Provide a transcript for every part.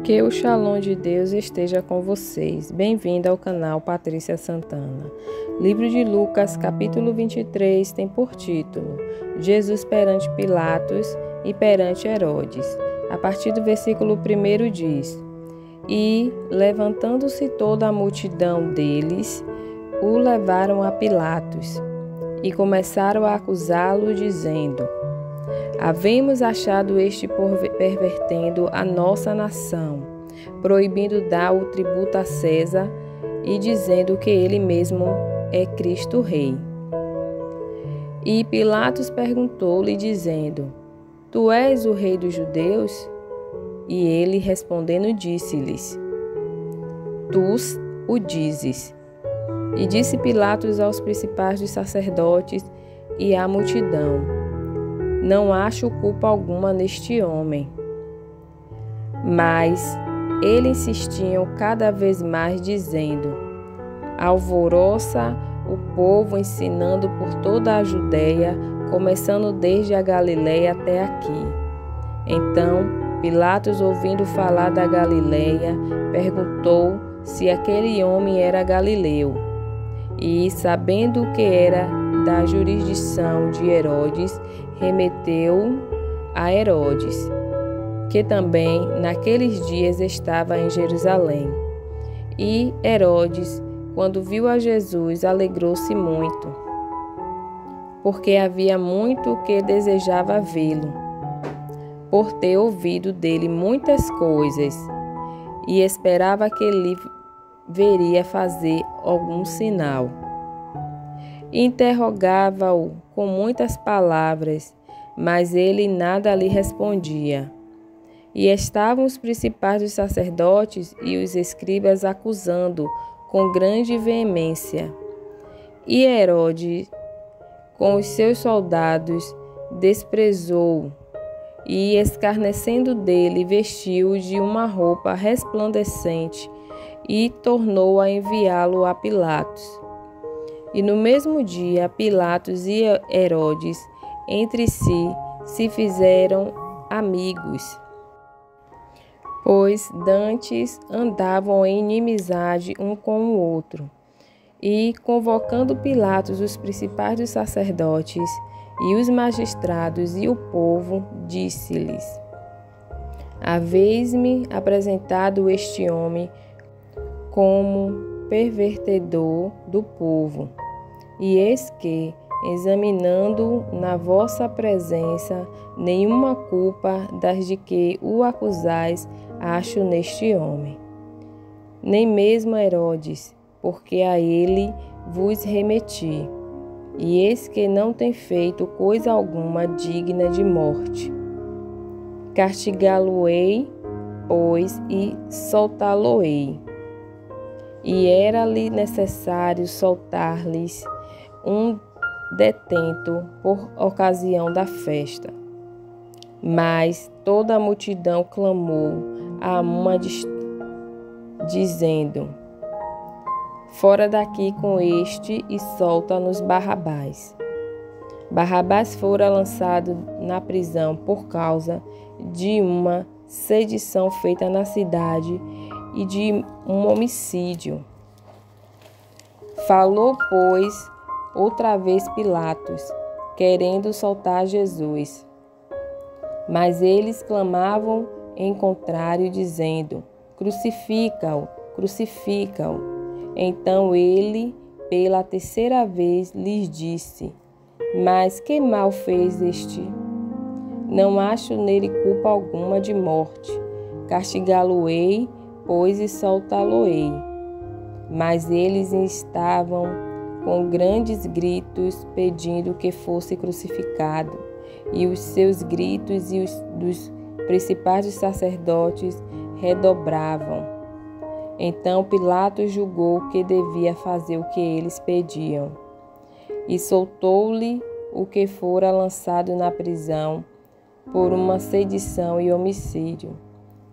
Que o Shalom de Deus esteja com vocês. Bem-vindo ao canal Patrícia Santana. Livro de Lucas, capítulo 23, tem por título Jesus perante Pilatos e perante Herodes. A partir do versículo 1 diz: E, levantando-se toda a multidão deles, o levaram a Pilatos e começaram a acusá-lo, dizendo: Havemos achado este pervertendo a nossa nação, proibindo dar o tributo a César e dizendo que ele mesmo é Cristo Rei. E Pilatos perguntou-lhe, dizendo: Tu és o rei dos judeus? E ele, respondendo, disse-lhes: Tu o dizes. E disse Pilatos aos principais dos sacerdotes e à multidão: Não acho culpa alguma neste homem. Mas eles insistiam cada vez mais, dizendo: Alvoroça o povo, ensinando por toda a Judeia, começando desde a Galileia até aqui. Então Pilatos, ouvindo falar da Galileia, perguntou se aquele homem era galileu. E, sabendo que era da jurisdição de Herodes, remeteu a Herodes, que também naqueles dias estava em Jerusalém. E Herodes, quando viu a Jesus, alegrou-se muito, porque havia muito que desejava vê-lo, por ter ouvido dele muitas coisas, e esperava que ele veria fazer algum sinal. Interrogava-o com muitas palavras, mas ele nada lhe respondia. E estavam os principais dos sacerdotes e os escribas acusando com grande veemência. E Herodes, com os seus soldados, desprezou-o e, escarnecendo dele, vestiu-o de uma roupa resplandecente e tornou a enviá-lo a Pilatos. E no mesmo dia, Pilatos e Herodes entre si se fizeram amigos, pois dantes andavam em inimizade um com o outro. E, convocando Pilatos os principais dos sacerdotes e os magistrados e o povo, disse-lhes: Haveis-me apresentado este homem como pervertedor do povo, e eis que, examinando na vossa presença, nenhuma culpa das de que o acusais acho neste homem. Nem mesmo Herodes, porque a ele vos remeti, e eis que não tem feito coisa alguma digna de morte. Castigá-lo-ei, pois, e soltá-lo-ei. E era-lhe necessário soltar-lhes um detento por ocasião da festa. Mas toda a multidão clamou a uma dizendo: Fora daqui com este e solta-nos Barrabás. Barrabás fora lançado na prisão por causa de uma sedição feita na cidade e de um homicídio. Falou, pois, outra vez Pilatos, querendo soltar Jesus. Mas eles clamavam em contrário, dizendo: Crucifica-o, crucifica-o. Então ele, pela terceira vez, lhes disse: Mas que mal fez este? Não acho nele culpa alguma de morte. Castigá-lo-ei, pois, e soltá-lo-ei. Mas eles estavam com grandes gritos pedindo que fosse crucificado, e os seus gritos e os dos principais dos sacerdotes redobravam. Então Pilatos julgou que devia fazer o que eles pediam, e soltou-lhe o que fora lançado na prisão por uma sedição e homicídio,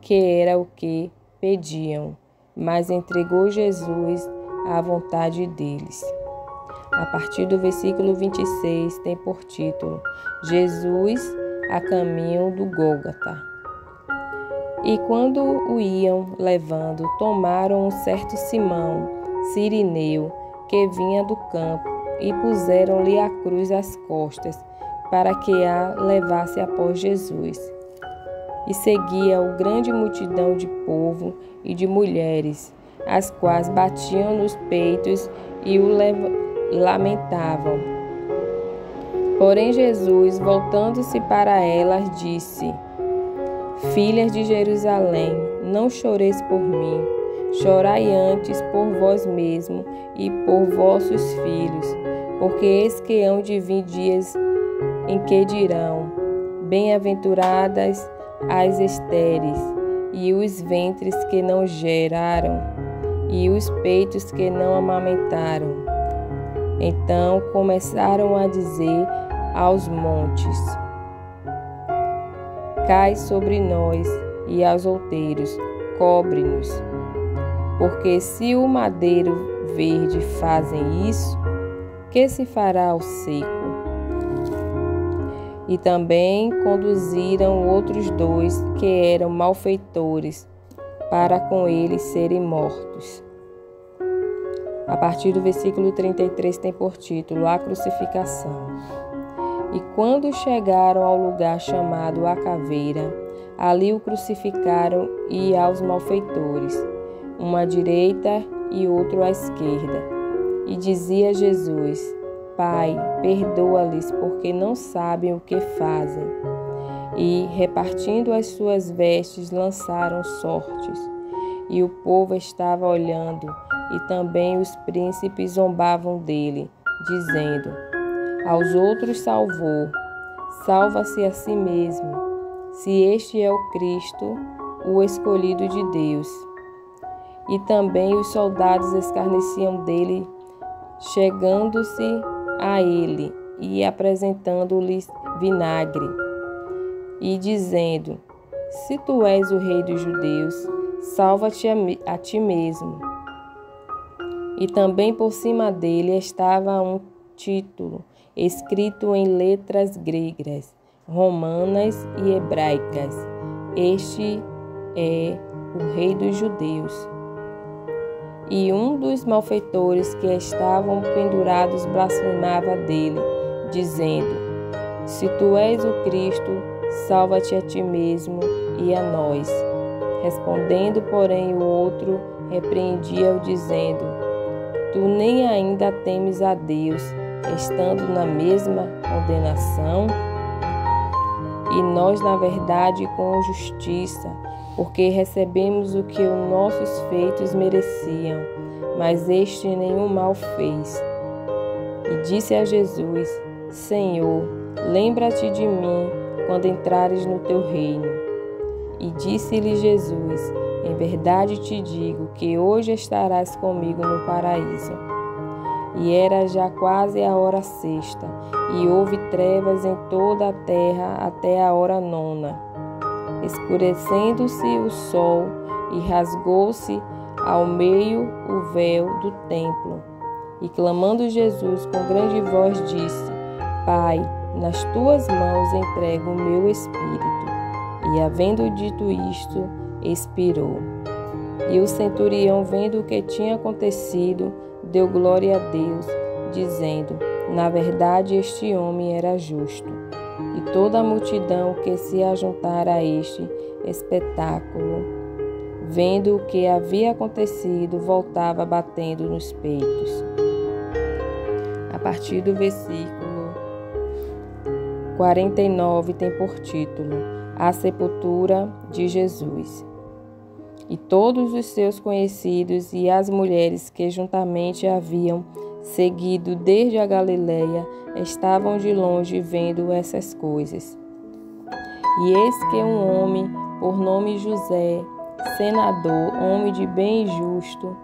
que era o que pediam, mas entregou Jesus à vontade deles. A partir do versículo 26 tem por título: Jesus a caminho do Gólgota. E quando o iam levando, tomaram um certo Simão, Cirineu, que vinha do campo, e puseram-lhe a cruz às costas, para que a levasse após Jesus. E seguia-o grande multidão de povo e de mulheres, as quais batiam nos peitos e o lamentavam. Porém Jesus, voltando-se para elas, disse: Filhas de Jerusalém, não choreis por mim, chorai antes por vós mesmos e por vossos filhos, porque eis que hão de vir dias em que dirão: Bem-aventuradas as estéreis, e os ventres que não geraram, e os peitos que não amamentaram. Então começaram a dizer aos montes: Cai sobre nós, e aos outeiros: cobre-nos. Porque se o madeiro verde fazem isso, que se fará ao seco? E também conduziram outros 2 que eram malfeitores, para com eles serem mortos. A partir do versículo 33 tem por título A Crucificação. E quando chegaram ao lugar chamado A Caveira, ali o crucificaram e aos malfeitores, um à direita e outro à esquerda. E dizia Jesus: Pai, perdoa-lhes, porque não sabem o que fazem. E, repartindo as suas vestes, lançaram sortes. E o povo estava olhando, e também os príncipes zombavam dele, dizendo: Aos outros salvou, salva-se a si mesmo, se este é o Cristo, o escolhido de Deus. E também os soldados escarneciam dele, chegando-se a ele e apresentando-lhe vinagre, e dizendo: Se tu és o rei dos judeus, salva-te a ti mesmo. E também por cima dele estava um título, escrito em letras gregas, romanas e hebraicas: Este é o rei dos judeus. E um dos malfeitores que estavam pendurados blasfemava dele, dizendo: Se tu és o Cristo, salva-te a ti mesmo e a nós. Respondendo, porém, o outro repreendia-o, dizendo: Tu nem ainda temes a Deus, estando na mesma condenação? E nós, na verdade, com justiça, porque recebemos o que os nossos feitos mereciam, mas este nenhum mal fez. E disse a Jesus: Senhor, lembra-te de mim quando entrares no teu reino. E disse-lhe Jesus: Em verdade te digo que hoje estarás comigo no paraíso. E era já quase a hora sexta, e houve trevas em toda a terra até a hora 9. Escurecendo-se o sol, e rasgou-se ao meio o véu do templo. E clamando Jesus com grande voz, disse: Pai, nas tuas mãos entrego o meu espírito. E havendo dito isto, expirou. E o centurião, vendo o que tinha acontecido, deu glória a Deus, dizendo: Na verdade, este homem era justo. E toda a multidão que se ajuntara a este espetáculo, vendo o que havia acontecido, voltava batendo nos peitos. A partir do versículo 49 tem por título A Sepultura de Jesus. E todos os seus conhecidos e as mulheres que juntamente haviam seguido desde a Galileia estavam de longe vendo essas coisas. E eis que um homem, por nome José, senador, homem de bem e justo,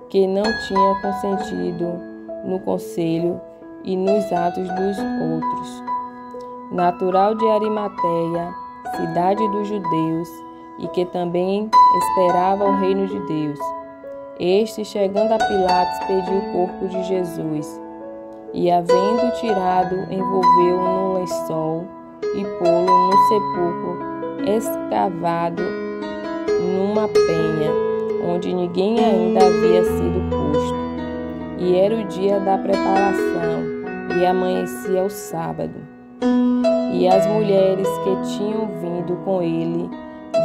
que não tinha consentido no conselho e nos atos dos outros, natural de Arimateia, cidade dos judeus, e que também esperava o reino de Deus. Este, chegando a Pilatos, pediu o corpo de Jesus, e, havendo tirado, envolveu-o num lençol e pô-lo num sepulcro escavado uma penha, onde ninguém ainda havia sido posto. E era o dia da preparação, e amanhecia o sábado. E as mulheres que tinham vindo com ele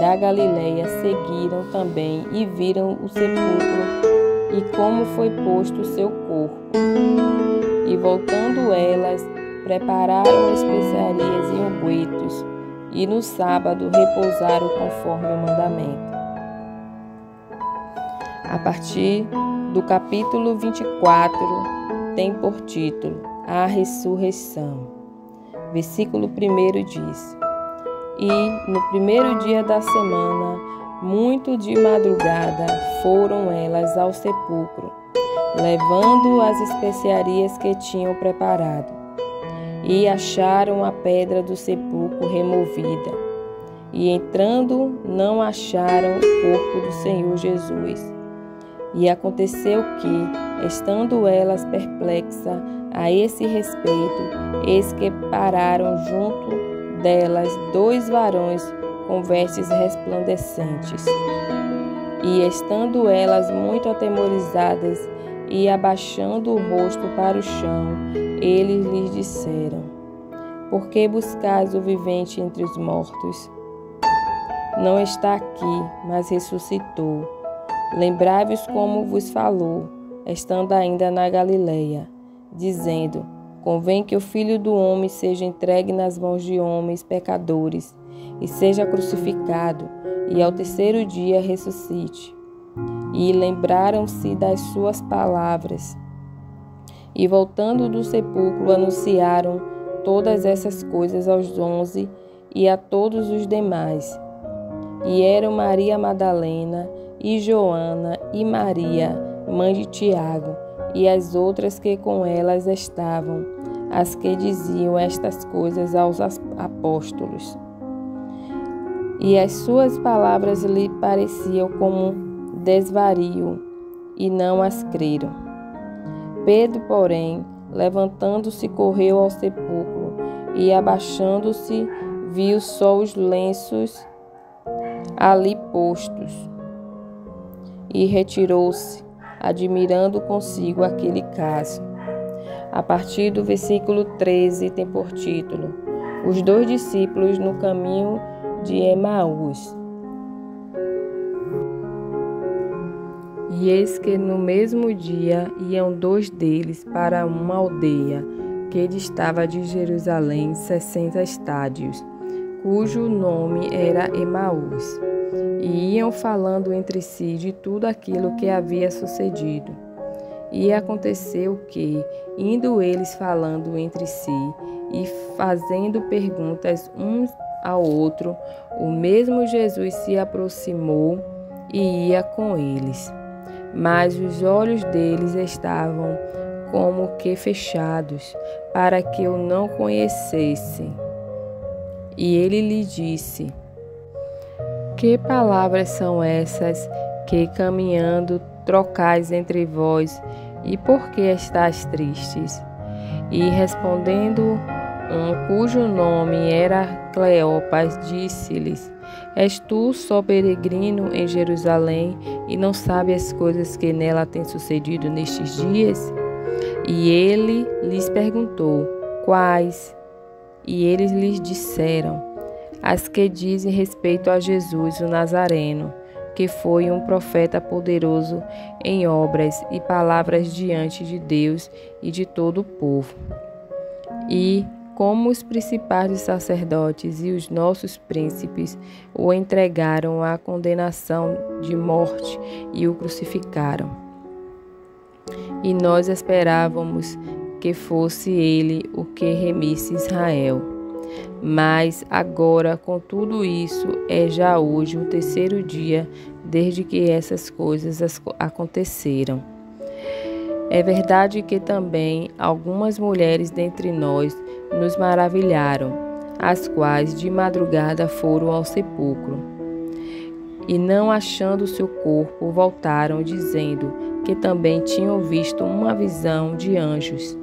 da Galileia seguiram também e viram o sepulcro e como foi posto o seu corpo. E voltando elas, prepararam especiarias e ungüentos, e no sábado repousaram conforme o mandamento. A partir do capítulo 24, tem por título A Ressurreição. Versículo 1 diz: E no primeiro dia da semana, muito de madrugada, foram elas ao sepulcro, levando as especiarias que tinham preparado. E acharam a pedra do sepulcro removida. E entrando, não acharam o corpo do Senhor Jesus. E aconteceu que, estando elas perplexas a esse respeito, eis que pararam junto delas 2 varões com vestes resplandecentes. E estando elas muito atemorizadas e abaixando o rosto para o chão, eles lhes disseram: Por que buscais o vivente entre os mortos? Não está aqui, mas ressuscitou. Lembrai-vos como vos falou, estando ainda na Galileia, dizendo: Convém que o Filho do Homem seja entregue nas mãos de homens pecadores, e seja crucificado, e ao terceiro dia ressuscite. E lembraram-se das suas palavras. E voltando do sepulcro, anunciaram todas essas coisas aos 11 e a todos os demais. E eram Maria Madalena, e Joana, e Maria, mãe de Tiago, e as outras que com elas estavam, as que diziam estas coisas aos apóstolos. E as suas palavras lhe pareciam como desvario, e não as creram. Pedro, porém, levantando-se, correu ao sepulcro, e abaixando-se, viu só os lenços ali postos, e retirou-se, admirando consigo aquele caso. A partir do versículo 13 tem por título Os 2 discípulos no caminho de Emaús. E eis que no mesmo dia iam 2 deles para uma aldeia que distava de Jerusalém 60 estádios, cujo nome era Emaús. E iam falando entre si de tudo aquilo que havia sucedido. E aconteceu que, indo eles falando entre si e fazendo perguntas uns ao outro, o mesmo Jesus se aproximou e ia com eles. Mas os olhos deles estavam como que fechados, para que o não conhecessem. E ele lhe disse: Que palavras são essas que, caminhando, trocais entre vós, e por que estáis tristes? E respondendo cujo nome era Cleopas, disse-lhes: És tu só peregrino em Jerusalém, e não sabes as coisas que nela têm sucedido nestes dias? E ele lhes perguntou: Quais? E eles lhes disseram: As que dizem respeito a Jesus, o Nazareno, que foi um profeta poderoso em obras e palavras diante de Deus e de todo o povo. E, como os principais sacerdotes e os nossos príncipes o entregaram à condenação de morte e o crucificaram. E nós esperávamos que fosse ele o que remisse Israel. Mas agora, com tudo isso, é já hoje o 3º dia desde que essas coisas aconteceram. É verdade que também algumas mulheres dentre nós nos maravilharam, as quais de madrugada foram ao sepulcro. E não achando seu corpo, voltaram, dizendo que também tinham visto uma visão de anjos,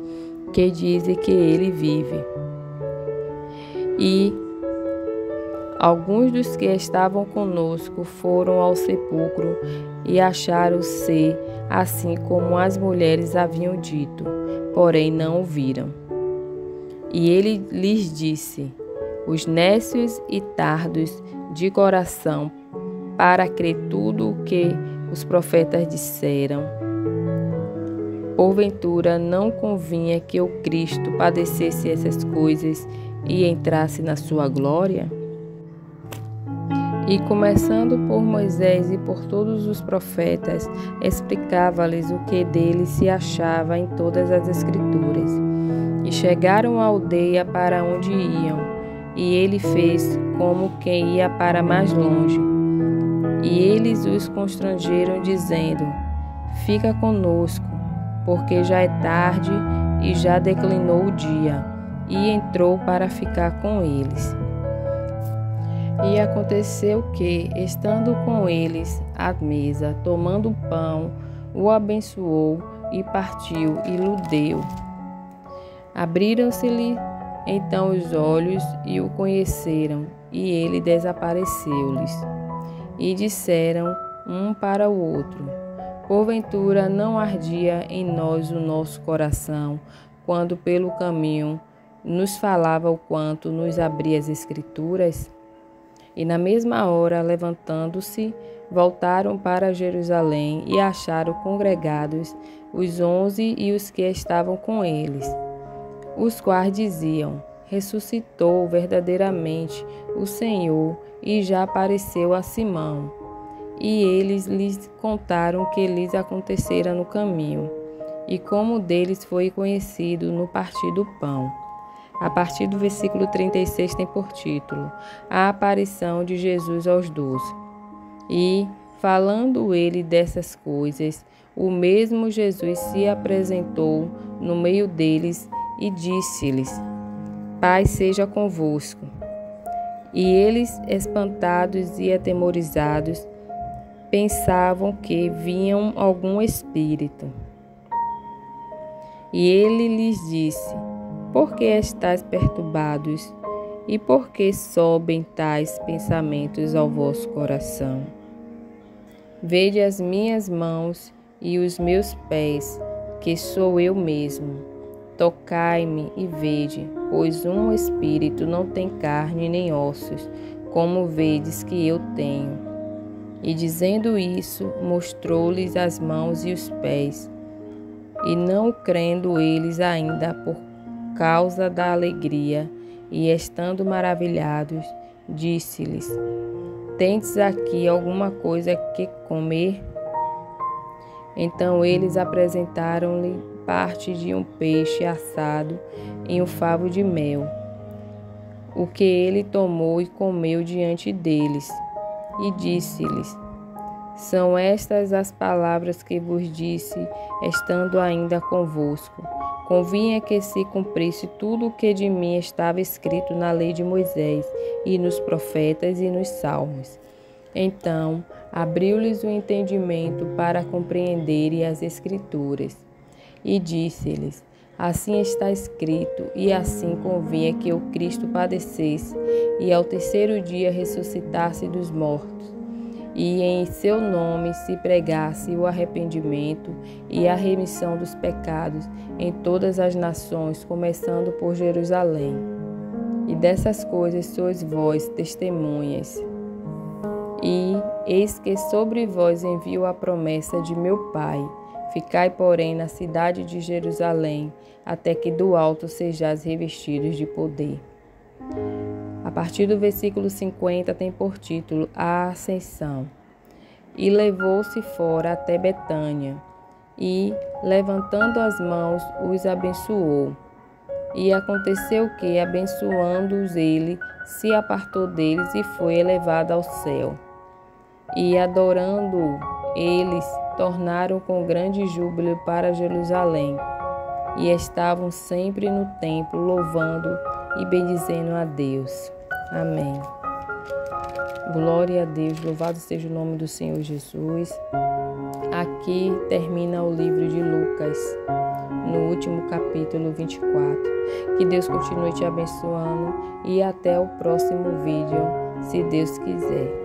que dizem que ele vive. E, Alguns dos que estavam conosco foram ao sepulcro e acharam ser assim como as mulheres haviam dito, porém não o viram. E ele lhes disse: os nécios e tardos de coração, para crer tudo o que os profetas disseram. Porventura não convinha que o Cristo padecesse essas coisas e entrasse na sua glória? E começando por Moisés e por todos os profetas, explicava-lhes o que dele se achava em todas as Escrituras. E chegaram à aldeia para onde iam, e ele fez como quem ia para mais longe. E eles os constrangeram, dizendo: fica conosco, porque já é tarde e já declinou o dia. E entrou para ficar com eles. E aconteceu que, estando com eles à mesa, tomando o pão, o abençoou e partiu e lhe deu. Abriram-se-lhe então os olhos e o conheceram, e ele desapareceu-lhes. E disseram um para o outro: porventura não ardia em nós o nosso coração, quando pelo caminho nos falava o quanto nos abria as Escrituras? E na mesma hora, levantando-se, voltaram para Jerusalém e acharam congregados os 11 e os que estavam com eles, os quais diziam: ressuscitou verdadeiramente o Senhor e já apareceu a Simão. E eles lhes contaram o que lhes acontecera no caminho, e como deles foi conhecido no partir do pão. A partir do versículo 36 tem por título a aparição de Jesus aos 12. E, falando ele dessas coisas, o mesmo Jesus se apresentou no meio deles e disse-lhes: paz seja convosco. E eles, espantados e atemorizados, pensavam que viam algum espírito. E ele lhes disse: por que estáis perturbados? E por que sobem tais pensamentos ao vosso coração? Vede as minhas mãos e os meus pés, que sou eu mesmo. Tocai-me e vede, pois um espírito não tem carne nem ossos, como vedes que eu tenho. E dizendo isso, mostrou-lhes as mãos e os pés. E não crendo eles ainda por causa da alegria, e estando maravilhados, disse-lhes: tendes aqui alguma coisa que comer? Então eles apresentaram-lhe parte de um peixe assado em um favo de mel, o que ele tomou e comeu diante deles. E disse-lhes: são estas as palavras que vos disse, estando ainda convosco. Convinha que se cumprisse tudo o que de mim estava escrito na lei de Moisés, e nos profetas e nos salmos. Então abriu-lhes o entendimento para compreenderem as Escrituras. E disse-lhes: assim está escrito, e assim convinha que o Cristo padecesse, e ao terceiro dia ressuscitasse dos mortos, e em seu nome se pregasse o arrependimento e a remissão dos pecados em todas as nações, começando por Jerusalém. E dessas coisas sois vós testemunhas. E eis que sobre vós envio a promessa de meu Pai. Ficai, porém, na cidade de Jerusalém, até que do alto sejais revestidos de poder. A partir do versículo 50 tem por título a Ascensão. E levou-se fora até Betânia, e, levantando as mãos, os abençoou. E aconteceu que, abençoando-os ele, se apartou deles e foi elevado ao céu. E, adorando-o, eles tornaram com grande júbilo para Jerusalém, e estavam sempre no templo, louvando e bendizendo a Deus. Amém. Glória a Deus, louvado seja o nome do Senhor Jesus. Aqui termina o livro de Lucas, no último capítulo 24. Que Deus continue te abençoando e até o próximo vídeo, se Deus quiser.